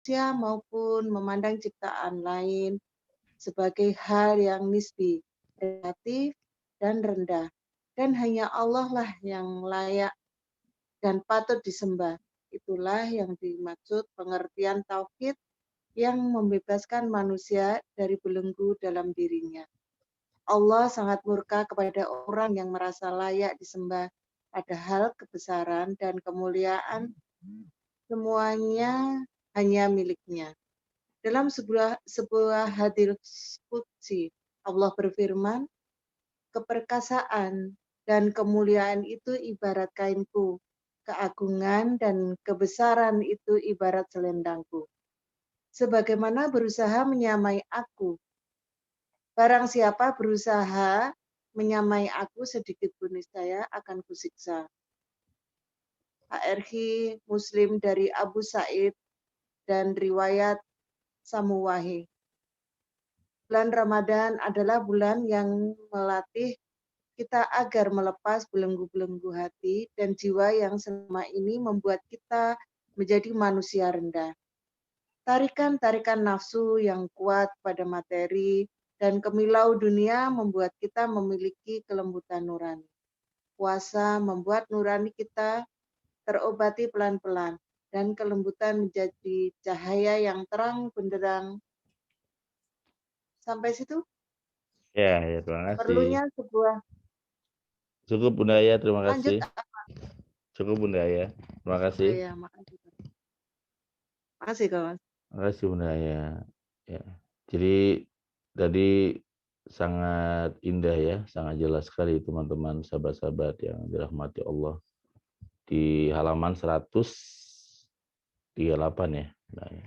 manusia maupun memandang ciptaan lain sebagai hal yang nisbi, relatif, dan rendah. Dan hanya Allah lah yang layak dan patut disembah. Itulah yang dimaksud pengertian tauhid yang membebaskan manusia dari belenggu dalam dirinya. Allah sangat murka kepada orang yang merasa layak disembah, padahal kebesaran dan kemuliaan semuanya hanya miliknya. Dalam sebuah hadis qudsi, Allah berfirman, keperkasaan dan kemuliaan itu ibarat kainku, keagungan dan kebesaran itu ibarat selendangku. Sebagaimana berusaha menyamai aku, barang siapa berusaha menyamai aku sedikit pun niscaya akan kusiksa. HRH Muslim dari Abu Sa'id dan riwayat Samuwahi. Bulan Ramadan adalah bulan yang melatih kita agar melepas belenggu-belenggu hati dan jiwa yang selama ini membuat kita menjadi manusia rendah. Tarikan-tarikan nafsu yang kuat pada materi dan kemilau dunia membuat kita memiliki kelembutan nurani. Puasa membuat nurani kita terobati pelan-pelan dan kelembutan menjadi cahaya yang terang benderang. Sampai situ Ya, ya, terima kasih. perlunya sebuah Cukup Bunda ya, terima lanjut. kasih. Cukup Bunda ya, terima Oh kasih. ya, makasih. Makasih kawan. Terima kasih Bunda ya. Ya. Jadi tadi sangat indah ya, sangat jelas sekali teman-teman sahabat-sahabat yang dirahmati Allah. Di halaman 138 ya. Nah, ya.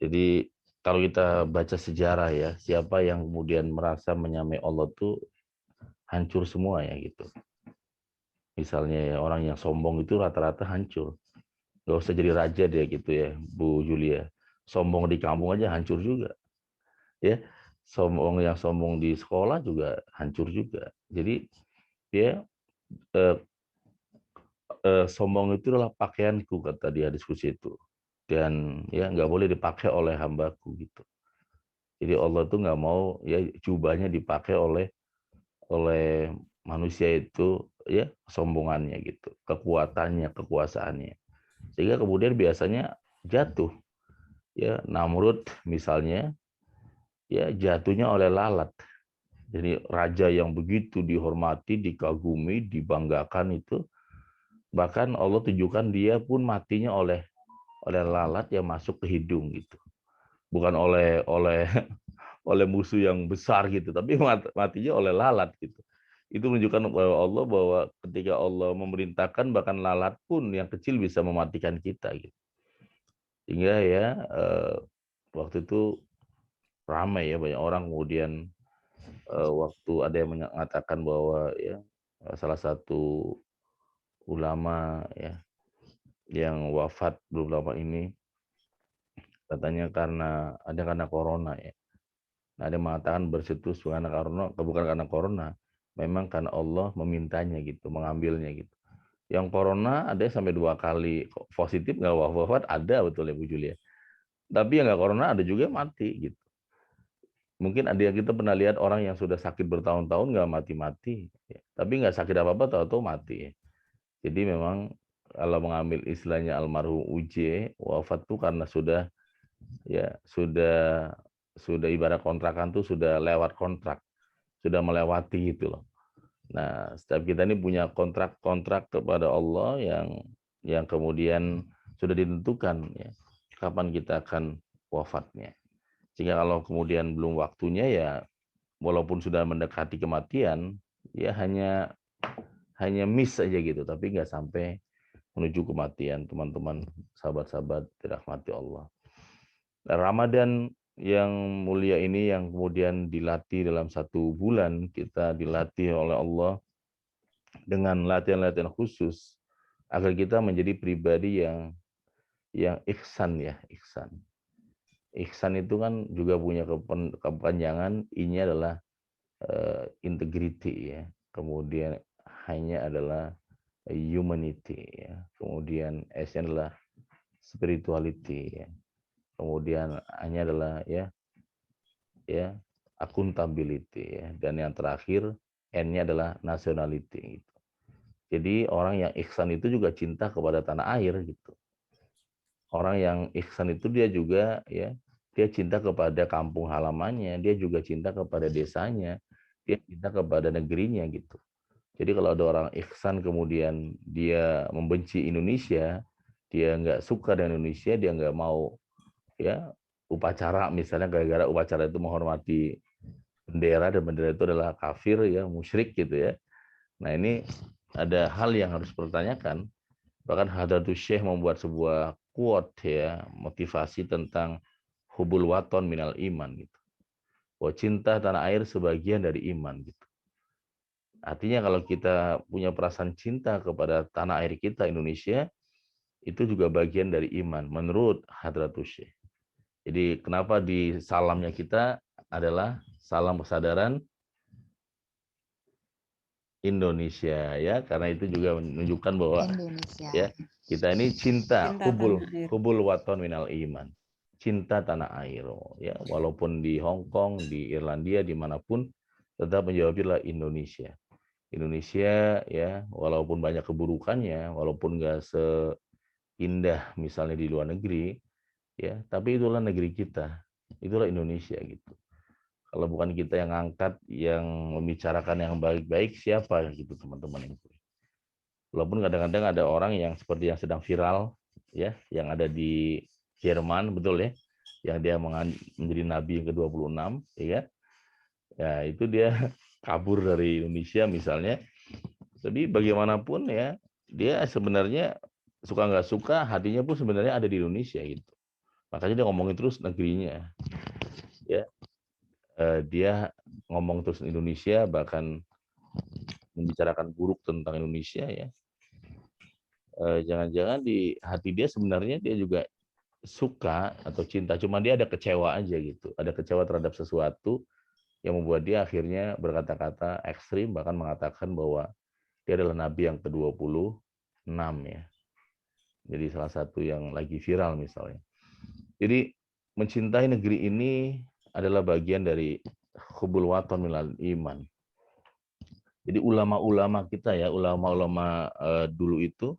Jadi kalau kita baca sejarah ya, siapa yang kemudian merasa menyamai Allah tuh hancur semua ya gitu. Misalnya ya orang yang sombong itu rata-rata hancur. Gak usah jadi raja dia gitu ya, Bu Julia. Sombong di kampung aja hancur juga. Ya, sombong di sekolah juga hancur juga. Jadi dia eh, sombong itu adalah pakaianku kata dia diskusi itu. Dan ya nggak boleh dipakai oleh hambaku gitu. Jadi Allah tuh nggak mau ya jubahnya dipakai oleh oleh manusia itu ya kesombongannya gitu, kekuatannya, kekuasaannya. Sehingga kemudian biasanya jatuh ya Namrud misalnya ya jatuhnya oleh lalat. Jadi raja yang begitu dihormati, dikagumi, dibanggakan itu bahkan Allah tunjukkan dia pun matinya oleh lalat yang masuk ke hidung gitu. Bukan oleh oleh musuh yang besar gitu, tapi matinya oleh lalat gitu. Itu menunjukkan bahwa Allah bahwa ketika Allah memerintahkan bahkan lalat pun yang kecil bisa mematikan kita gitu. Sehingga ya waktu itu ramai ya banyak orang kemudian waktu ada yang mengatakan bahwa ya salah satu ulama ya yang wafat belum lama ini katanya karena corona ya. Nah, ada yang mengatakan bersetus bukan karena corona, memang karena Allah memintanya gitu, mengambilnya gitu. Yang corona ada yang sampai 2 kali positif nggak wafat ada betul ya Bu Julia. Tapi yang nggak corona ada juga yang mati gitu. Mungkin ada yang kita pernah lihat orang yang sudah sakit bertahun-tahun nggak mati-mati, ya. Tapi nggak sakit apa-apa tahu-tahu mati. Ya. Jadi memang kalau mengambil istilahnya almarhum UJ wafat tuh karena sudah ibarat kontrakan tuh sudah lewat kontrak, sudah melewati gitu loh. Nah, setiap kita ini punya kontrak-kontrak kepada Allah yang kemudian sudah ditentukan ya kapan kita akan wafatnya. Sehingga kalau kemudian belum waktunya ya walaupun sudah mendekati kematian ya hanya miss aja gitu, tapi nggak sampai menuju kematian teman-teman sahabat-sahabat dirahmati Allah. Nah, Ramadan yang mulia ini yang kemudian dilatih dalam 1 bulan kita dilatih oleh Allah dengan latihan-latihan khusus agar kita menjadi pribadi yang ihsan ya ihsan. Ihsan itu kan juga punya kepanjangan I-nya adalah integrity ya. Kemudian hanya adalah humanity ya. Kemudian S-nya adalah spirituality ya. Kemudian hanya adalah ya accountability ya, dan yang terakhir N-nya adalah nationality gitu. Jadi orang yang ihsan itu juga cinta kepada tanah air gitu. Orang yang ihsan itu dia juga ya, dia cinta kepada kampung halamannya, dia juga cinta kepada desanya, dia cinta kepada negerinya gitu. Jadi kalau ada orang ihsan kemudian dia membenci Indonesia, dia nggak suka dengan Indonesia, dia nggak mau ya upacara misalnya gara-gara upacara itu menghormati bendera dan bendera itu adalah kafir ya, musyrik gitu ya. Nah ini ada hal yang harus dipertanyakan. Bahkan Hadratus Syekh membuat sebuah quote ya, motivasi tentang hubul waton minal iman gitu. Bahwa cinta tanah air sebagian dari iman gitu. Artinya kalau kita punya perasaan cinta kepada tanah air kita Indonesia, itu juga bagian dari iman menurut Hadratus Syekh. Jadi kenapa di salamnya kita adalah salam kesadaran Indonesia ya, karena itu juga menunjukkan bahwa Indonesia. ya kita ini cinta Cinta tanah air. hubul waton minal iman, cinta tanah air ya, walaupun di Hong Kong, di Irlandia, dimanapun tetap menjawabnya Indonesia. Indonesia ya, walaupun banyak keburukannya, walaupun nggak seindah misalnya di luar negeri ya, tapi itulah negeri kita, itulah Indonesia gitu. Kalau bukan kita yang angkat, yang membicarakan yang baik-baik, siapa gitu teman-teman itu. Walaupun kadang-kadang ada orang yang seperti yang sedang viral, ya, yang ada di Jerman, betul ya, yang dia menjadi nabi yang ke-26, ya kan? Ya, itu dia kabur dari Indonesia misalnya. Tapi bagaimanapun ya, dia sebenarnya suka nggak suka, hatinya pun sebenarnya ada di Indonesia gitu. Makanya dia ngomongin terus negerinya. Ya, dia ngomong terus Indonesia, bahkan membicarakan buruk tentang Indonesia ya. Jangan-jangan di hati dia sebenarnya dia juga suka atau cinta, cuma dia ada kecewa aja gitu, ada kecewa terhadap sesuatu yang membuat dia akhirnya berkata-kata ekstrim, bahkan mengatakan bahwa dia adalah nabi yang ke-26 ya. Jadi salah satu yang lagi viral misalnya. Jadi mencintai negeri ini adalah bagian dari hubul waton minal iman. Jadi ulama-ulama kita ya, ulama-ulama dulu itu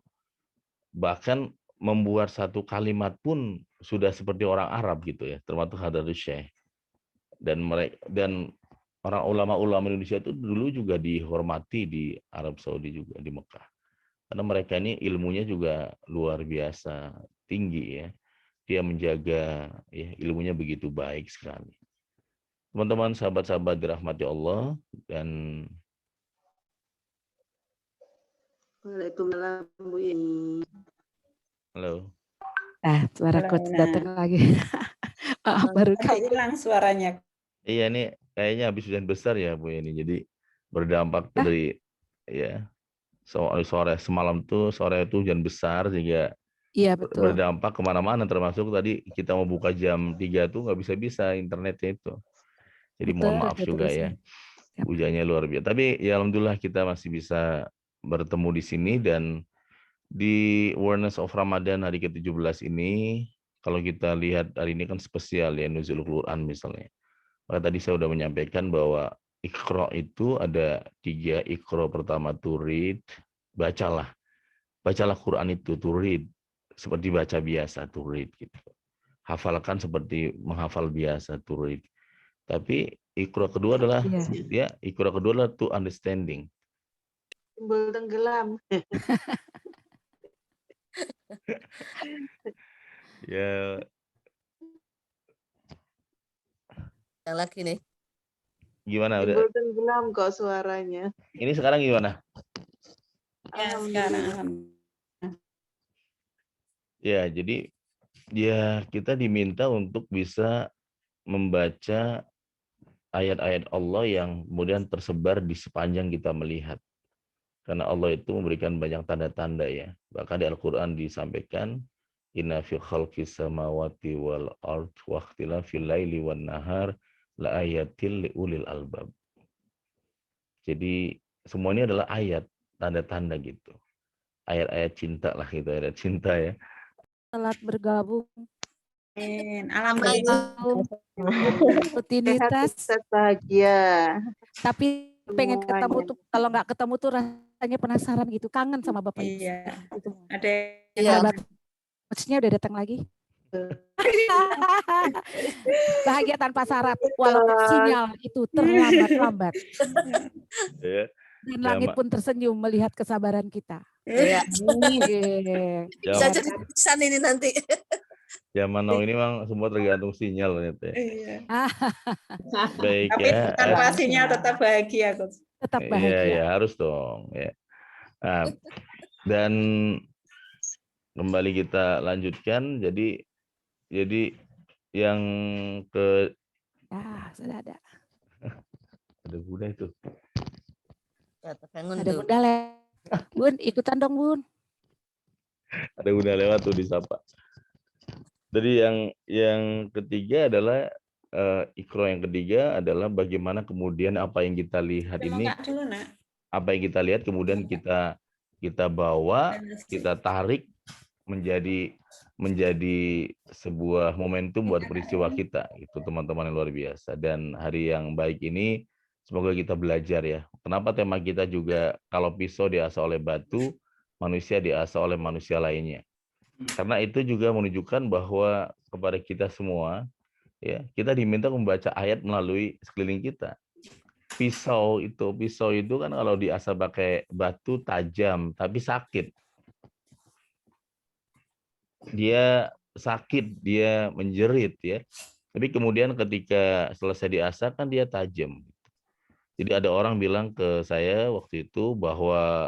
bahkan membuat satu kalimat pun sudah seperti orang Arab gitu ya, termasuk Hadratus Syekh. Dan orang ulama-ulama Indonesia itu dulu juga dihormati di Arab Saudi juga, di Mekah. Karena mereka ini ilmunya juga luar biasa tinggi ya. Dia menjaga ya, ilmunya begitu baik sekali. Teman-teman, sahabat-sahabat dirahmati Allah, dan Waalaikumsalam Bu Yeni. halo. Suara Halo, coach Nina. datang lagi. Maaf, baru Tadi hilang suaranya. Iya nih kayaknya habis hujan besar ya Bu ini, jadi berdampak dari ya sore semalam tuh, sore itu hujan besar sehingga iya betul. berdampak kemana-mana, termasuk tadi kita mau buka jam 3 tuh nggak bisa internetnya itu. Jadi mohon Muter maaf aja juga terus ya, ya. Siap. hujannya luar biasa. Tapi ya alhamdulillah kita masih bisa bertemu di sini, dan di Awareness of Ramadan hari ke-17 ini, kalau kita lihat hari ini kan spesial ya, Nuzulul Quran misalnya. Maka tadi saya sudah menyampaikan bahwa Iqra itu ada 3. Iqra pertama to read, bacalah. Bacalah Quran itu to read, seperti baca biasa to read gitu. Hafalkan seperti menghafal biasa to read. Tapi Iqra kedua adalah Iya. Iqra kedua adalah to understanding. Timbul tenggelam. Ya, yang lagi nih. gimana udah? Timbul tenggelam kok suaranya. Ini sekarang gimana? Ya, Alhamdulillah. sekarang. Ya, jadi ya kita diminta untuk bisa membaca ayat-ayat Allah yang kemudian tersebar di sepanjang kita melihat. Karena Allah itu memberikan banyak tanda-tanda ya. Bahkan di Al-Quran disampaikan, Inna fi khalqis samawati wal ard wa ikhtilafil laili wan nahar la ayatil liulil albab. Jadi semua ini adalah ayat, tanda-tanda gitu. Ayat-ayat cinta lah gitu, ayat cinta ya. telat bergabung. Amin. Amin. Alhamdulillah. Rutinitas, Sukses, bahagia. tapi pengen ketemu Semuanya. tuh, kalau nggak ketemu tuh rasanya penasaran gitu, kangen sama Bapak Ibu. Iya. Gitu. Ada Yang Iya. hebat, coachnya udah datang lagi. Bahagia tanpa syarat, walaupun sinyal itu terlambat-lambat. Ya. Dan langit pun tersenyum melihat kesabaran kita. Iya. Bisa Zaman, jadi tulisan ini nanti. zaman now ini memang semua tergantung sinyal ternyata ya. Iya. Baik Tapi ya. tanpa sinyal tetap bahagia, Coach. Tetap Iya bahagia. ya harus dong ya. Nah, dan kembali kita lanjutkan. Jadi yang ke Sudah ada. ada Bunda itu. Ada Bunda lewat. Bun, ikutan dong Bun. Ada Bunda lewat tuh disapa. Jadi yang ketiga adalah ikro yang ketiga adalah bagaimana kemudian apa yang kita lihat ini, Dulu, Nak. apa yang kita lihat kemudian kita bawa, kita tarik menjadi sebuah momentum buat peristiwa kita. Itu teman-teman yang luar biasa. Dan hari yang baik ini semoga kita belajar ya. Kenapa tema kita juga kalau pisau diasah oleh batu, manusia diasah oleh manusia lainnya. Karena itu juga menunjukkan bahwa kepada kita semua, ya kita diminta membaca ayat melalui sekeliling kita. Pisau itu kan kalau diasah pakai batu tajam, tapi sakit. Dia sakit, dia menjerit ya. Tapi kemudian ketika selesai diasah kan dia tajam. Jadi ada orang bilang ke saya waktu itu bahwa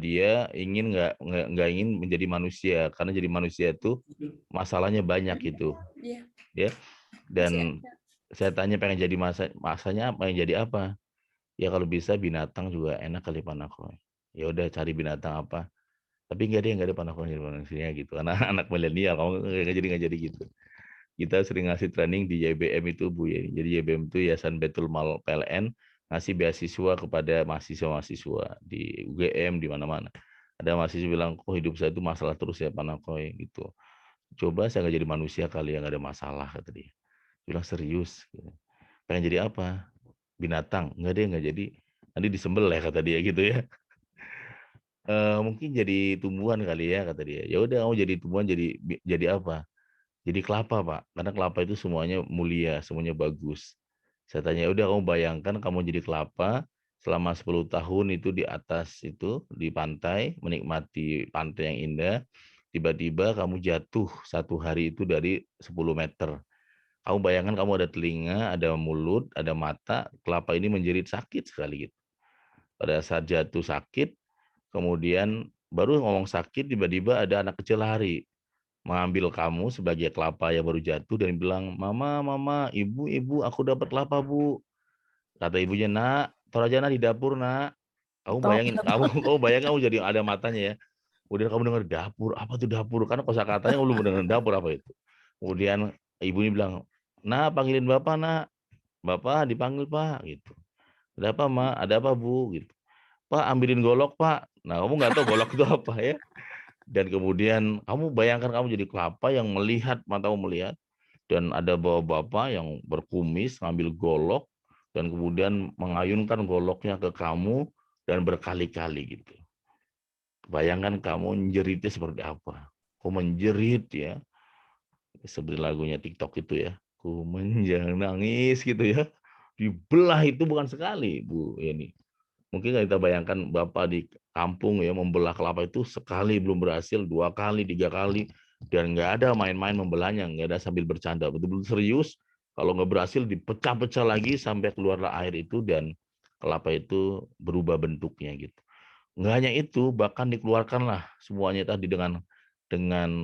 dia ingin nggak ingin menjadi manusia karena jadi manusia itu masalahnya banyak gitu ya. Dan saya tanya pengen jadi masanya apa, yang jadi apa ya, kalau bisa binatang juga enak kali Panako. Ya udah cari binatang apa, tapi nggak ada Panako jadi manusia gitu karena anak milenial kamu nggak jadi gitu. Kita sering ngasih training di YBM itu Bu ya. Jadi YBM itu Yayasan Baitul Mal PLN ngasih beasiswa kepada mahasiswa-mahasiswa di UGM di mana-mana. Ada mahasiswa bilang, kok hidup saya itu masalah terus ya Pak Nakoy gitu. Coba saya nggak jadi manusia kali yang nggak ada masalah kata dia. Bilang serius. Gitu. Pengen jadi apa? Binatang? Nggak jadi. Nanti disembelih kata dia gitu ya. Mungkin jadi tumbuhan kali ya kata dia. Ya udah kamu jadi tumbuhan jadi apa? Jadi kelapa Pak, karena kelapa itu semuanya mulia, semuanya bagus. Saya tanya, udah kamu bayangkan kamu jadi kelapa selama 10 tahun itu di atas itu, di pantai, menikmati pantai yang indah, tiba-tiba kamu jatuh satu hari itu dari 10 meter. Kamu bayangkan kamu ada telinga, ada mulut, ada mata, kelapa ini menjerit sakit sekali gitu. Pada saat jatuh sakit, kemudian baru ngomong sakit, tiba-tiba ada anak kecil lari mengambil kamu sebagai kelapa yang baru jatuh dan bilang, mama, ibu, aku dapat kelapa Bu. Kata ibunya, nak, taruh aja nak di dapur nak. Kamu bayangin, kamu bayangin kamu jadi ada matanya ya. Kemudian kamu dengar dapur, apa tuh dapur? Karena kosakatanya kamu belum dengar dapur apa itu. Kemudian ibunya bilang, nak panggilin bapak nak. Bapak dipanggil Pak gitu. Ada apa Ma? Ada apa Bu? Gitu. Pak ambilin golok Pak. Nah kamu nggak tahu golok itu apa ya. Dan kemudian kamu bayangkan kamu jadi kelapa yang melihat, matamu melihat, dan ada bapak-bapak yang berkumis ngambil golok dan kemudian mengayunkan goloknya ke kamu dan berkali-kali gitu. Bayangkan kamu menjeritnya seperti apa. Kamu menjerit ya, seperti lagunya TikTok itu ya. Ku nangis gitu ya. Dibelah itu bukan sekali Bu ini. Mungkin kita bayangkan Bapak di kampung ya membelah kelapa itu sekali belum berhasil, 2 kali, 3 kali, dan nggak ada main-main membelahnya, nggak ada sambil bercanda, betul-betul serius. Kalau nggak berhasil dipecah-pecah lagi sampai keluarlah air itu dan kelapa itu berubah bentuknya gitu. Nggak hanya itu, bahkan dikeluarkanlah semuanya tadi dengan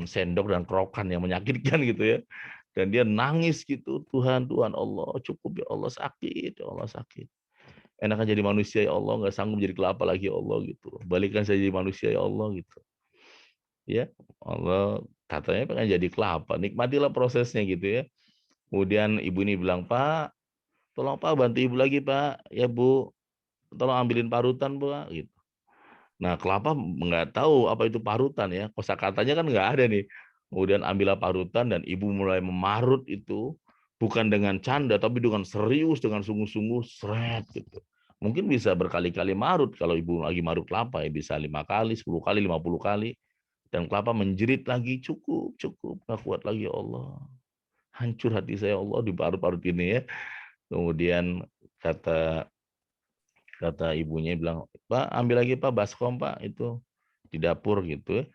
sendok dan kerokan yang menyakitkan gitu ya. Dan dia nangis gitu, Tuhan Allah cukup ya Allah, sakit ya Allah, sakit. Enakan jadi manusia ya Allah, nggak sanggup jadi kelapa lagi ya Allah gitu. Balikan saya jadi manusia ya Allah gitu. Ya Allah katanya pengen jadi kelapa, nikmatilah prosesnya gitu ya. Kemudian ibu ini bilang, Pak, tolong Pak bantu ibu lagi Pak, ya Bu, tolong ambilin parutan Bu gitu. Nah, kelapa nggak tahu apa itu parutan ya. Kosakatanya kan nggak ada nih. Kemudian ambillah parutan dan ibu mulai memarut itu bukan dengan canda tapi dengan serius, dengan sungguh-sungguh, seret gitu. Mungkin bisa berkali-kali marut kalau ibu lagi marut kelapa ya bisa 5 kali, 10 kali, 50 kali. Dan kelapa menjerit lagi, cukup, cukup, nggak kuat lagi ya Allah. Hancur hati saya Allah diparut-parut ini ya. Kemudian kata ibunya bilang, Pak ambil lagi Pak baskom Pak itu di dapur gitu.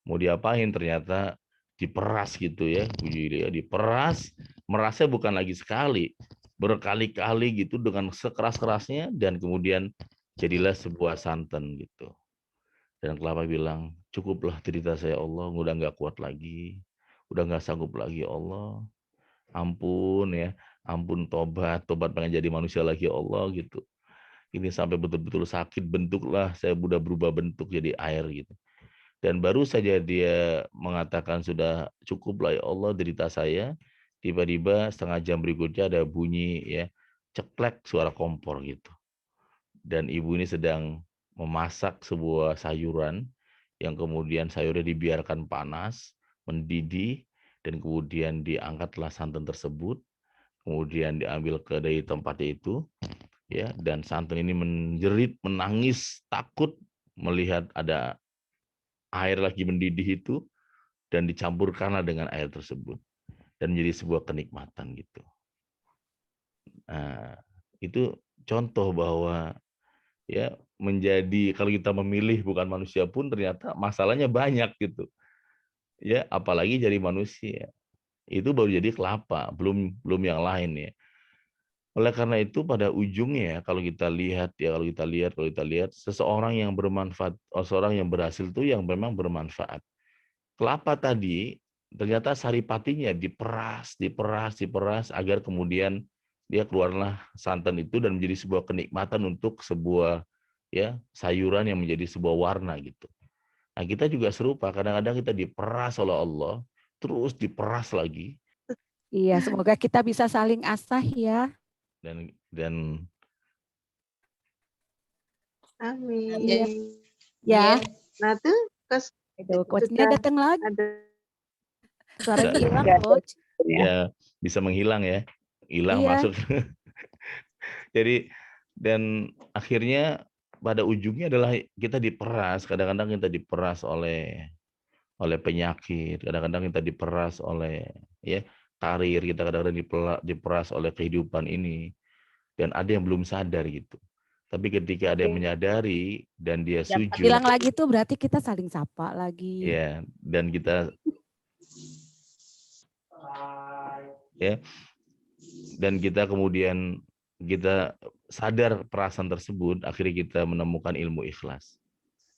Mau diapain ternyata diperas gitu ya, Bu Yuli ya, diperas, merasnya bukan lagi sekali, berkali-kali gitu dengan sekeras-kerasnya dan kemudian jadilah sebuah santan gitu. Dan kelapa bilang, cukuplah cerita saya Allah, udah nggak kuat lagi, udah nggak sanggup lagi ya Allah, ampun ya, ampun tobat pengen jadi manusia lagi ya Allah gitu. Ini sampai betul-betul sakit bentuklah, saya udah berubah bentuk jadi air gitu. Dan baru saja dia mengatakan sudah cukuplah ya Allah derita saya, tiba-tiba setengah jam berikutnya ada bunyi ya ceklek suara kompor gitu. Dan ibu ini sedang memasak sebuah sayuran yang kemudian sayurnya dibiarkan panas, mendidih, dan kemudian diangkatlah santan tersebut, kemudian diambil ke dari tempatnya itu, ya, dan santan ini menjerit, menangis, takut melihat ada air lagi mendidih itu, dan dicampurkanlah dengan air tersebut, dan menjadi sebuah kenikmatan gitu. Nah, itu contoh bahwa ya menjadi kalau kita memilih bukan manusia pun ternyata masalahnya banyak gitu ya, apalagi jadi manusia itu baru jadi kelapa, belum yang lain ya. Oleh karena itu pada ujungnya kalau kita lihat seseorang yang bermanfaat, seseorang yang berhasil itu yang memang bermanfaat. Kelapa tadi ternyata saripatinya diperas agar kemudian dia keluarlah santan itu dan menjadi sebuah kenikmatan untuk sebuah ya sayuran yang menjadi sebuah warna gitu. Nah, kita juga serupa, kadang-kadang kita diperas oleh Allah, terus diperas lagi Iya, semoga kita bisa saling asah ya. dan Amin. Iya. Iya. Ya, Nah tuh itu coachnya sudah datang lagi. ada Suaranya hilang, Nggak ada. coach. ya bisa menghilang ya, hilang Iya. masuk. Jadi dan akhirnya pada ujungnya adalah kita diperas, kadang-kadang kita diperas oleh penyakit, kadang-kadang kita diperas oleh ya karir kita, kadang-kadang diperas oleh kehidupan ini, dan ada yang belum sadar gitu. Tapi ketika ada yang menyadari dan dia sujud, Bilang lagi tuh berarti kita saling sapa lagi. ya, dan kita ya, dan kita kemudian kita sadar perasaan tersebut, akhirnya kita menemukan ilmu ikhlas.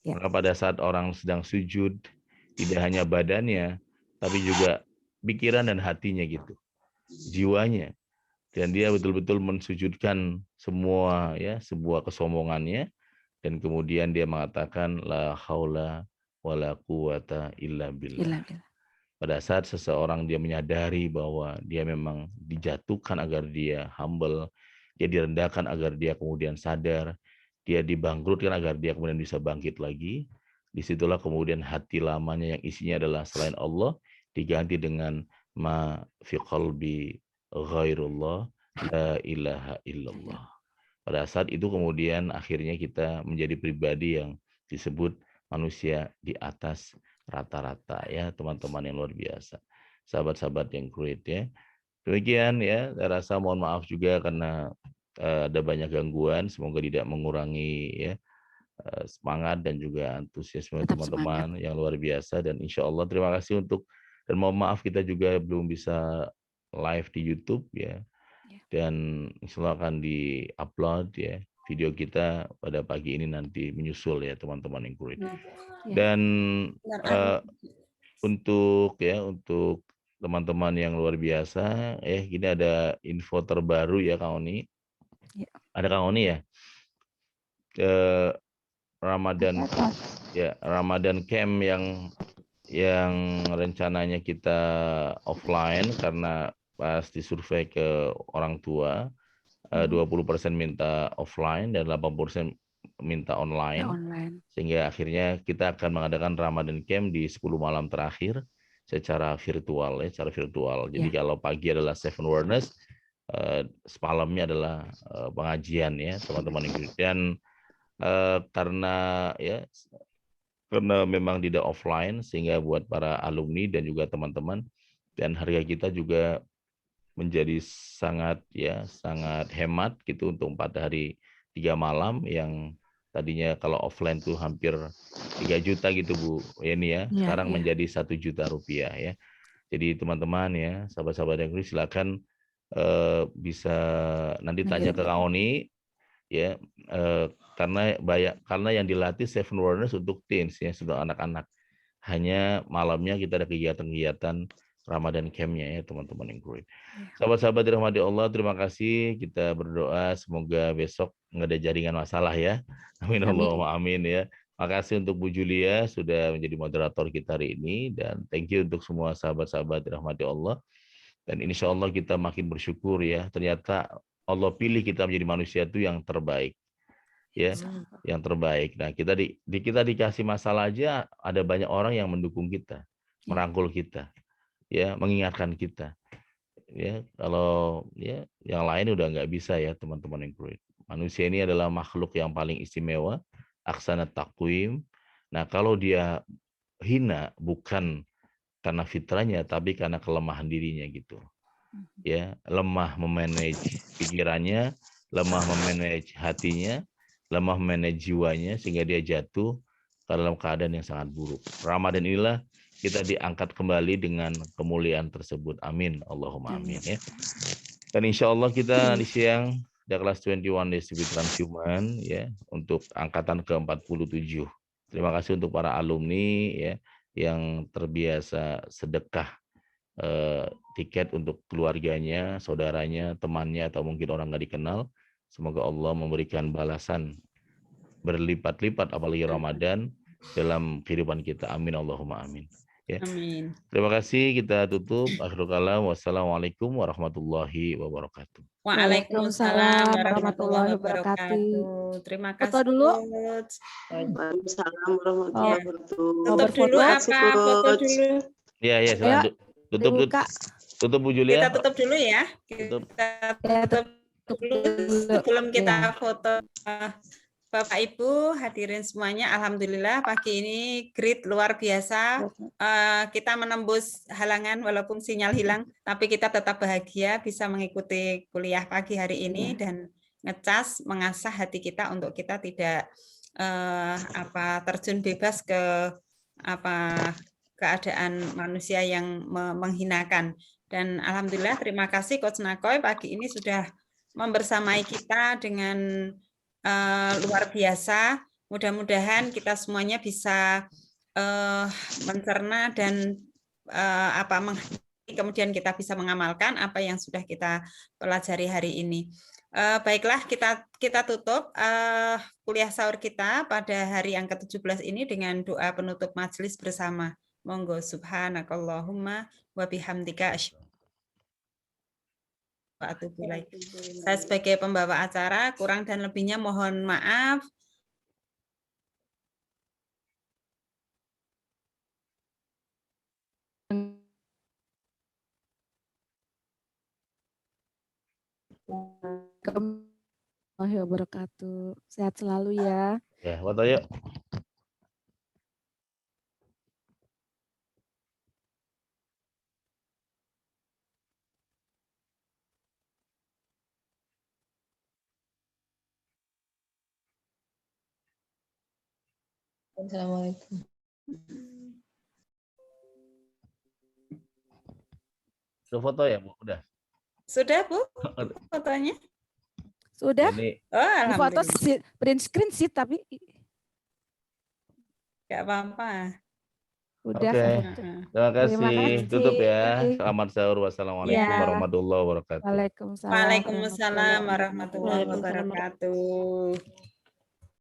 Ya. Maka pada saat orang sedang sujud, tidak hanya badannya, tapi juga pikiran dan hatinya gitu, jiwanya. Dan dia betul-betul mensujudkan semua ya sebuah kesombongannya, dan kemudian dia mengatakan la haula wala quwata illa billah. Pada saat seseorang dia menyadari bahwa dia memang dijatuhkan agar dia humble, dia direndahkan agar dia kemudian sadar, dia dibangkrutkan agar dia kemudian bisa bangkit lagi, disitulah kemudian hati lamanya yang isinya adalah selain Allah diganti dengan ma fi qalbi ghairullah la ilaha illallah. Pada saat itu kemudian akhirnya kita menjadi pribadi yang disebut manusia di atas rata-rata ya, teman-teman yang luar biasa, sahabat-sahabat yang great ya. Demikian ya, saya rasa mohon maaf juga karena ada banyak gangguan, semoga tidak mengurangi ya semangat dan juga antusiasme teman-teman yang luar biasa, dan insya Allah terima kasih dan mohon maaf kita juga belum bisa live di YouTube ya, dan insya Allah akan di-upload ya video kita pada pagi ini nanti menyusul ya teman-teman yang great. Dan untuk teman-teman yang luar biasa, ini ada info terbaru ya Kang Oni. Ya. Ada Kang Oni ya. Ramadan Camp yang rencananya kita offline karena pas disurvei ke orang tua 20% minta offline dan 80% minta Ya, online. online. Sehingga akhirnya kita akan mengadakan Ramadan Camp di 10 malam terakhir secara virtual ya, secara virtual. Jadi kalau pagi adalah Seven Awareness, semalamnya adalah pengajian ya teman-teman. Dan karena memang tidak offline, sehingga buat para alumni dan juga teman-teman, dan harga kita juga menjadi sangat hemat gitu untuk 4 hari 3 malam, yang tadinya kalau offline tuh hampir 3 juta gitu Bu Yeni ya, sekarang menjadi 1 juta rupiah ya. Jadi teman-teman ya, sahabat-sahabat yang silakan bisa nanti tanya ke Kang Oni ya, karena yang dilatih Seven Awareness untuk teens ya, sudah anak-anak. Hanya malamnya kita ada kegiatan-kegiatan Ramadan Camp-nya ya teman-teman yang great. Sahabat-sahabat dirahmati Allah, terima kasih. Kita berdoa semoga besok nggak ada jaringan masalah ya. Amin Allahumma amin ya. Makasih untuk Bu Julia sudah menjadi moderator kita hari ini, dan thank you untuk semua sahabat-sahabat dirahmati Allah. Dan insya Allah kita makin bersyukur ya. Ternyata Allah pilih kita menjadi manusia itu yang terbaik. Ya, yang terbaik. Nah, kita dikasih masalah aja, ada banyak orang yang mendukung kita, merangkul kita, ya, mengingatkan kita. Ya, kalau ya yang lain udah nggak bisa ya teman-teman yang great. Manusia ini adalah makhluk yang paling istimewa, aksana takwim. Nah, kalau dia hina bukan karena fitrahnya, tapi karena kelemahan dirinya gitu. Ya, lemah memanage pikirannya, lemah memanage hatinya, lemah memanage jiwanya, sehingga dia jatuh ke dalam keadaan yang sangat buruk. Ramadan inilah kita diangkat kembali dengan kemuliaan tersebut. Amin. Allahumma amin ya. Dan insya Allah kita di siang di kelas 21 Days with Transhuman ya, untuk angkatan ke-47. Terima kasih untuk para alumni ya yang terbiasa sedekah tiket untuk keluarganya, saudaranya, temannya, atau mungkin orang nggak dikenal. Semoga Allah memberikan balasan berlipat-lipat apalagi Ramadan dalam kehidupan kita. Amin Allahumma amin. Ya. Amin. Terima kasih, kita tutup. Akhirul kalam. Wassalamualaikum warahmatullahi wabarakatuh. Waalaikumsalam warahmatullahi wabarakatuh. Terima kasih. Foto dulu. Waalaikumsalam warahmatullahi wabarakatuh. Tutup dulu apa? Foto dulu. Ya, silakan. Tutup Bu Julia. Kita tutup dulu ya. Kita tutup dulu sebelum kita foto. Bapak Ibu hadirin semuanya, alhamdulillah pagi ini great, luar biasa. Kita menembus halangan walaupun sinyal hilang, tapi kita tetap bahagia bisa mengikuti kuliah pagi hari ini dan ngecas mengasah hati kita untuk kita tidak terjun bebas ke keadaan manusia yang menghinakan. Dan alhamdulillah terima kasih Coach Nakoy pagi ini sudah membersamai kita dengan luar biasa. Mudah-mudahan kita semuanya bisa mencerna dan kemudian kita bisa mengamalkan apa yang sudah kita pelajari hari ini. Baiklah, kita tutup kuliah sahur kita pada hari yang ke-17 ini dengan doa penutup majelis bersama. Monggo, subhanakallahumma wa bihamdika saya sebagai pembawa acara, kurang dan lebihnya mohon maaf. Warahmatullahi wabarakatuh. Sehat selalu ya. Ya, foto yuk. Assalamualaikum. Sudah foto ya Bu? Udah. Sudah Bu fotonya? Sudah. Ini, di foto print screen sih tapi nggak apa-apa. Udah. Oke. Terima kasih. Tutup ya. Selamat sahur. Wassalamualaikum warahmatullahi wabarakatuh. Waalaikumsalam. Waalaikumsalam warahmatullahi wabarakatuh.